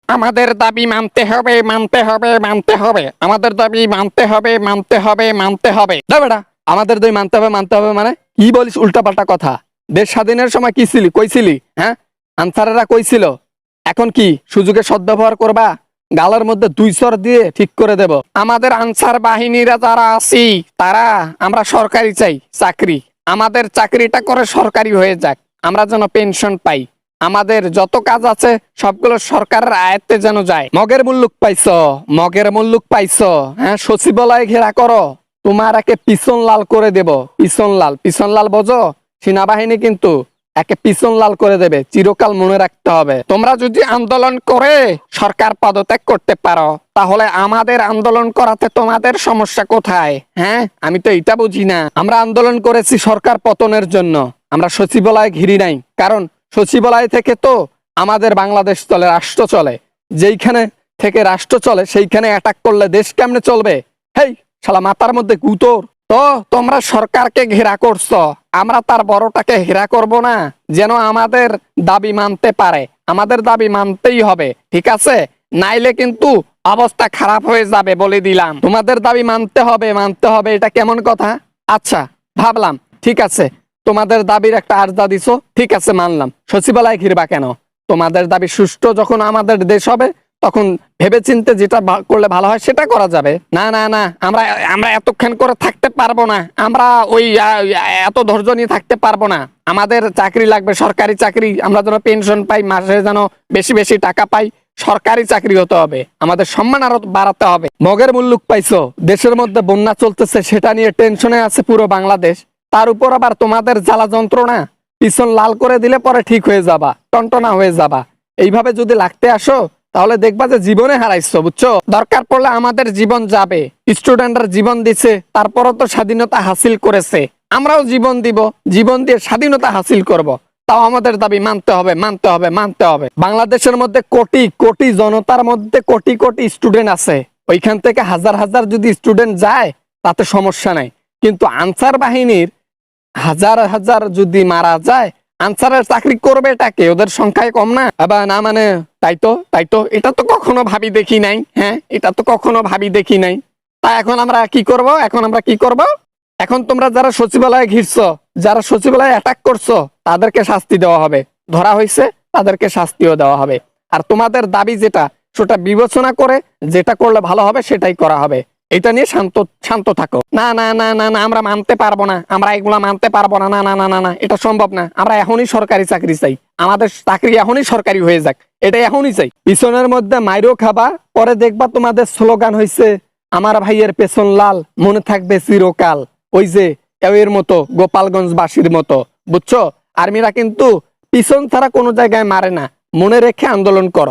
আমাদের দাবি মানতে হবে, মানতে হবে, মানতে হবে। আমাদের দাবি মানতে হবে, মানতে হবে, মানতে হবে। না বেটা, আমাদের দাবি মানতে হবে, মানতে হবে মানে কি বলিস উল্টাপাল্টা কথা? দেশ স্বাধীনের সময় কি ছিলি, কইছিলি? হ্যাঁ, আনসারেরা কইছিল। এখন কি সুযোগের সদ্ব্যবহার করবা? গালের মধ্যে 2 চর দিয়ে ঠিক করে দেব। আমাদের আনসার বাহিনীরা যারা আছি তারা আমরা সরকারি চাই চাকরি। আমাদের চাকরিটা করে সরকারি হয়ে যাক, আমরা যেন পেনশন পাই। আমাদের যত কাজ আছে সবগুলো সরকারের আয়ত্তে যেন যায়। মগের মুল্লুক পাইছো, মগের মুল্লুক পাইছো। হ্যাঁ, সচিবালয় ঘেরা করো, তোমার একে পিছন লাল করে দেব। পিছন লাল, পিছন লাল বোঝো? সেনাবাহিনী কিন্তু একে পিছন লাল করে দেবে, চিরকাল মনে রাখতে হবে। তোমরা যদি আন্দোলন করে সরকার পদত্যাগ করতে পারো, তাহলে আমাদের আন্দোলন করাতে তোমাদের সমস্যা কোথায়? হ্যাঁ, আমি তো এটা বুঝি না। আমরা আন্দোলন করেছি সরকার পতনের জন্য, আমরা সচিবালয় ঘিরি নাই। কারণ সচিবালয় থেকে তো আমাদের বাংলাদেশ চলে, রাষ্ট্র চলে। যেইখানে থেকে রাষ্ট্র চলে সেইখানে অ্যাটাক করলে দেশ কেমনে চলবে? হেই শালা, মাথার মধ্যে গুতোর। তো তোমরা সরকারকে ঘেরা করছো, আমরা তার বড়টাকে ঘেরা করব না, যেন আমাদের দাবি মানতে পারে। আমাদের দাবি মানতেই হবে, ঠিক আছে? নাইলে কিন্তু অবস্থা খারাপ হয়ে যাবে, বলে দিলাম। তোমাদের দাবি মানতে হবে, মানতে হবে, এটা কেমন কথা? আচ্ছা, ভাবলাম ঠিক আছে, তোমাদের দাবির একটা আর্জা দিছো, ঠিক আছে, মানলাম। সচিবালয় ঘিরবা কেন? তোমাদের দাবি সুষ্ঠু যখন আমাদের দেশ হবে, তখন ভেবেচিন্তে যেটা করলে ভালো হয় সেটা করা যাবে। না না না, আমরা আমরা এতক্ষণ করে থাকতে পারবো না। আমরা ওই এত ধৈর্য নিয়ে থাকতে পারবো না। আমাদের চাকরি লাগবে, সরকারি চাকরি। আমরা যেন পেনশন পাই, মাসে যেন বেশি বেশি টাকা পাই। সরকারি চাকরি হতে হবে, আমাদের সম্মান আরো বাড়াতে হবে। মগের মুল্লুক পাইছো, দেশের মধ্যে বন্যা চলতেছে, সেটা নিয়ে টেনশনে আছে পুরো বাংলাদেশ। তার উপর আবার তোমাদের জ্বালা যন্ত্রণা। পিছন লাল করে দিলে পরে ঠিক হয়ে যাবা, টনটনা হয়ে যাবা। এইভাবে যদি লাগতে আসো তাহলে দেখবা যে জীবনে হারাইছো, বুঝছো? দরকার পড়লে আমাদের জীবন যাবে। স্টুডেন্টরা জীবন দিছে, তারপরও তো স্বাধীনতা হাসিল করেছে। আমরাও জীবন দিব, জীবন দিয়ে স্বাধীনতা হাসিল করব। তাও আমাদের দাবি মানতে হবে, মানতে হবে, মানতে হবে। বাংলাদেশের মধ্যে কোটি কোটি জনতার মধ্যে কোটি কোটি স্টুডেন্ট আছে। ওইখান থেকে হাজার হাজার যদি স্টুডেন্ট যায় তাতে সমস্যা নাই। কিন্তু আনসার বাহিনীর হাজার হাজার যদি মারা যায়, আনসারের চাকরি করবে এটাকে? ওদের সংখ্যায় কম না? আবার না মানে তাই তো এটা তো কখনো ভাবি দেখি নাই। হ্যাঁ, এটা তো কখনো ভাবি দেখি নাই। তা এখন আমরা কি করব? এখন তোমরা যারা সচিবালয়ে ঘিরছো, যারা সচিবালয়ে অ্যাটাক করছো, তাদেরকে শাস্তি দেওয়া হবে। ধরা হয়েছে, তাদেরকে শাস্তিও দেওয়া হবে। আর তোমাদের দাবি যেটা, সেটা বিবেচনা করে যেটা করলে ভালো হবে সেটাই করা হবে। এটা নিয়ে শান্ত শান্ত থাকো। না না না না না, আমরা মানতে পারবো না, আমরা এগুলা মানতে পারবো না। না না না না না, এটা সম্ভব না। আমরা এখনই সরকারি চাকরি চাই, আমাদের চাকরি এখনই সরকারি হয়ে যাক, এটা এখনই চাই। পিছনের মধ্যে মাইরও খাবা, পরে দেখবা তোমাদের স্লোগান হয়েছে আমার ভাইয়ের পেছন লাল, মনে থাকবে চিরকাল। ওই যে এর মতো, গোপালগঞ্জ বাসীর মতো, বুঝছো? আর্মিরা কিন্তু পিছন ছাড়া কোনো জায়গায় মারে না। মনে রেখে আন্দোলন করো।